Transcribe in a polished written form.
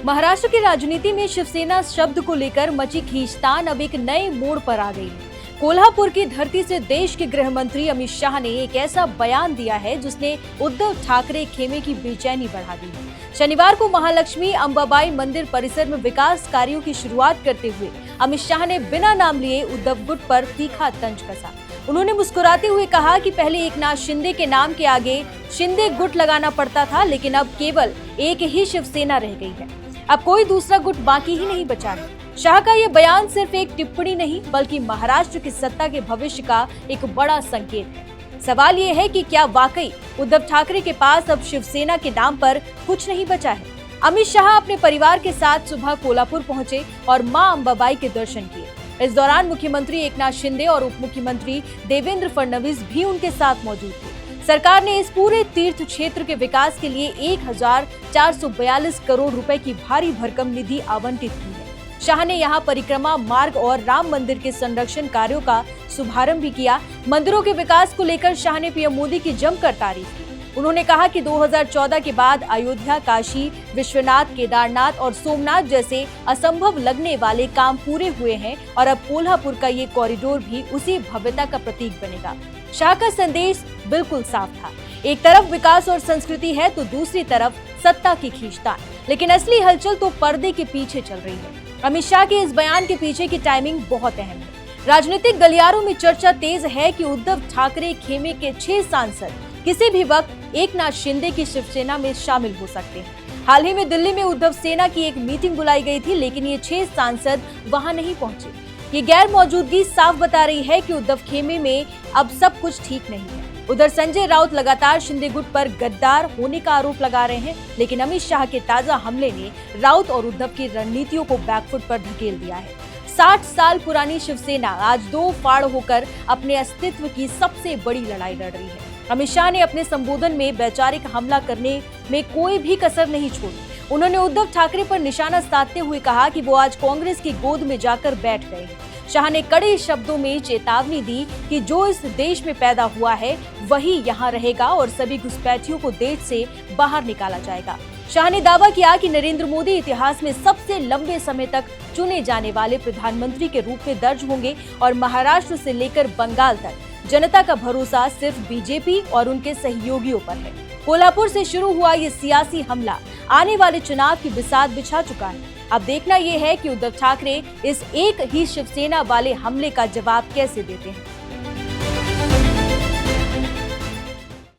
महाराष्ट्र की राजनीति में शिवसेना शब्द को लेकर मची खींचतान अब एक नए मोड़ पर आ गई है। कोल्हापुर की धरती से देश के गृह मंत्री अमित शाह ने एक ऐसा बयान दिया है जिसने उद्धव ठाकरे खेमे की बेचैनी बढ़ा दी है। शनिवार को महालक्ष्मी अंबाबाई मंदिर परिसर में विकास कार्यों की शुरुआत करते हुए अमित शाह ने बिना नाम लिए उद्धव गुट पर तीखा तंज कसा। उन्होंने मुस्कुराते हुए कहा कि पहले एकनाथ शिंदे के नाम के आगे शिंदे गुट लगाना पड़ता था, लेकिन अब केवल एक ही शिवसेना रह गई है। अब कोई दूसरा गुट बाकी ही नहीं बचा है। शाह का ये बयान सिर्फ एक टिप्पणी नहीं बल्कि महाराष्ट्र की सत्ता के भविष्य का एक बड़ा संकेत है। सवाल ये है कि क्या वाकई उद्धव ठाकरे के पास अब शिवसेना के नाम पर कुछ नहीं बचा है। अमित शाह अपने परिवार के साथ सुबह कोल्हापुर पहुंचे और मां अंबाबाई के दर्शन किए। इस दौरान मुख्यमंत्री एकनाथ शिंदे और उप मुख्यमंत्री देवेंद्र फडणवीस भी उनके साथ मौजूद थे। सरकार ने इस पूरे तीर्थ क्षेत्र के विकास के लिए 1442 करोड़ रुपए की भारी भरकम निधि आवंटित की है। शाह ने यहां परिक्रमा मार्ग और राम मंदिर के संरक्षण कार्यों का शुभारंभ भी किया। मंदिरों के विकास को लेकर शाह ने पीएम मोदी की जमकर तारीफ की। उन्होंने कहा कि 2014 के बाद अयोध्या, काशी विश्वनाथ, केदारनाथ और सोमनाथ जैसे असंभव लगने वाले काम पूरे हुए हैं और अब कोल्हापुर का ये कॉरिडोर भी उसी भव्यता का प्रतीक बनेगा। शाह का संदेश बिल्कुल साफ था। एक तरफ विकास और संस्कृति है तो दूसरी तरफ सत्ता की खींचतान। लेकिन असली हलचल तो पर्दे के पीछे चल रही है। अमित शाह के इस बयान के पीछे की टाइमिंग बहुत अहम है। राजनीतिक गलियारों में चर्चा तेज है कि उद्धव ठाकरे खेमे के 6 सांसद किसी भी वक्त एकनाथ शिंदे की शिवसेना में शामिल हो सकते हैं। हाल ही में दिल्ली में उद्धव सेना की एक मीटिंग बुलाई गई थी, लेकिन ये 6 सांसद वहां नहीं पहुंचे। ये गैर मौजूदगी साफ बता रही है कि उद्धव खेमे में अब सब कुछ ठीक नहीं है। उधर संजय राउत लगातार शिंदे गुट पर गद्दार होने का आरोप लगा रहे हैं, लेकिन अमित शाह के ताजा हमले ने राउत और उद्धव की रणनीतियों को बैकफुट पर धकेल दिया है। 60 साल पुरानी शिवसेना आज 2 फाड़ होकर अपने अस्तित्व की सबसे बड़ी लड़ाई लड़ रही है। अमित शाह ने अपने संबोधन में वैचारिक हमला करने में कोई भी कसर नहीं छोड़ी। उन्होंने उद्धव ठाकरे पर निशाना साधते हुए कहा कि वो आज कांग्रेस की गोद में जाकर बैठ गए हैं। शाह ने कड़े शब्दों में चेतावनी दी कि जो इस देश में पैदा हुआ है वही यहाँ रहेगा और सभी घुसपैठियों को देश से बाहर निकाला जाएगा। शाह ने दावा किया कि नरेंद्र मोदी इतिहास में सबसे लंबे समय तक चुने जाने वाले प्रधानमंत्री के रूप में दर्ज होंगे और महाराष्ट्र से लेकर बंगाल तक जनता का भरोसा सिर्फ बीजेपी और उनके सहयोगियों पर है। कोल्हापुर से शुरू हुआ ये सियासी हमला आने वाले चुनाव की बिसात बिछा चुका है। अब देखना यह है कि उद्धव ठाकरे इस एक ही शिवसेना वाले हमले का जवाब कैसे देते हैं।